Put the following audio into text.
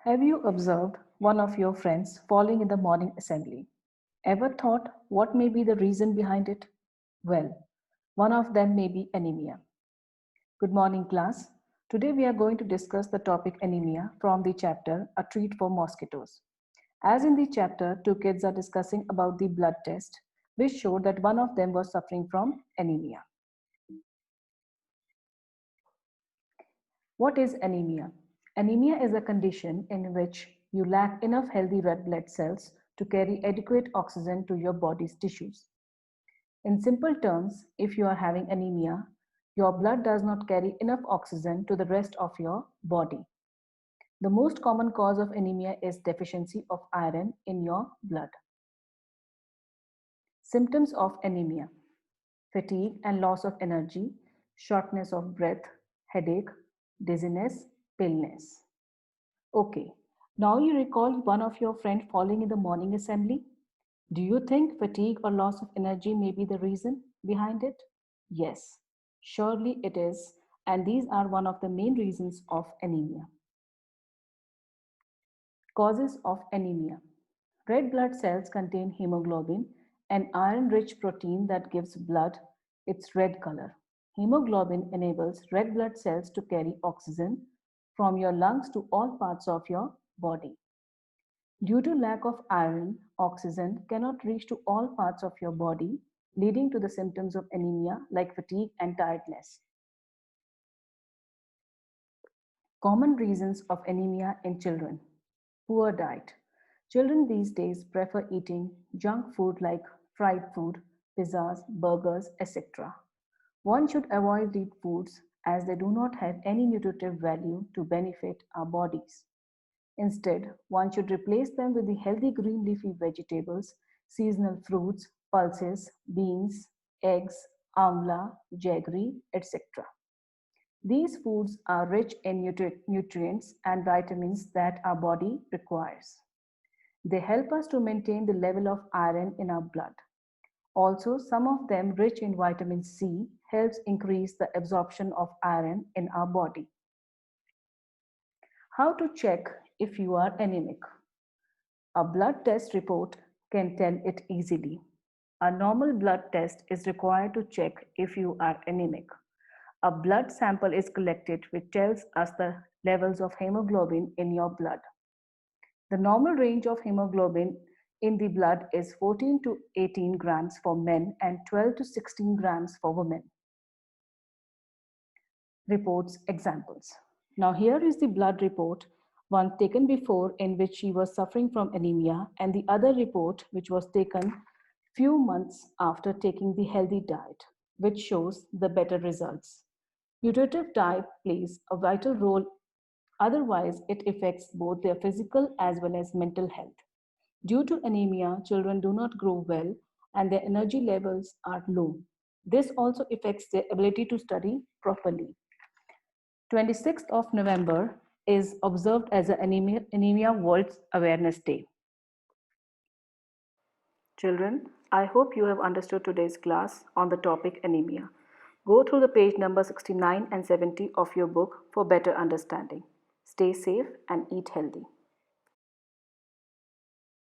Have you observed one of your friends falling in the morning assembly? Ever thought what may be the reason behind it? Well, one of them may be anemia. Good morning, class. Today we are going to discuss the topic anemia from the chapter A Treat for Mosquitoes. As in the chapter, two kids are discussing about the blood test, which showed that one of them was suffering from anemia. What is anemia? Anemia is a condition in which you lack enough healthy red blood cells to carry adequate oxygen to your body's tissues. In simple terms, if you are having anemia, your blood does not carry enough oxygen to the rest of your body. The most common cause of anemia is deficiency of iron in your blood. Symptoms of anemia: fatigue and loss of energy, shortness of breath, headache, dizziness, paleness. Okay, now you recall one of your friend falling in the morning assembly. Do you think fatigue or loss of energy may be the reason behind it? Yes, surely it is, and these are one of the main reasons of anemia. Causes of anemia. Red blood cells contain hemoglobin, an iron-rich protein that gives blood its red color. Hemoglobin enables red blood cells to carry oxygen from your lungs to all parts of your body. Due to lack of iron, oxygen cannot reach to all parts of your body, leading to the symptoms of anemia like fatigue and tiredness. Common reasons of anemia in children. Poor diet. Children these days prefer eating junk food like fried food, pizzas, burgers, etc. One should avoid these foods as they do not have any nutritive value to benefit our bodies. Instead, one should replace them with the healthy green leafy vegetables, seasonal fruits, pulses, beans, eggs, amla, jaggery, etc. These foods are rich in nutrients and vitamins that our body requires. They help us to maintain the level of iron in our blood. Also, some of them rich in vitamin C helps increase the absorption of iron in our body. How to check if you are anemic? A blood test report can tell it easily. A normal blood test is required to check if you are anemic. A blood sample is collected which tells us the levels of hemoglobin in your blood. The normal range of hemoglobin in the blood is 14 to 18 grams for men and 12 to 16 grams for women. Reports examples. Now here is the blood report, one taken before in which she was suffering from anemia, and the other report which was taken few months after taking the healthy diet, which shows the better results. Nutritive diet plays a vital role, otherwise it affects both their physical as well as mental health. Due to anemia, children do not grow well and their energy levels are low. This also affects their ability to study properly. 26th of November is observed as an Anemia World Awareness Day. Children, I hope you have understood today's class on the topic anemia. Go through the page number 69 and 70 of your book for better understanding. Stay safe and eat healthy.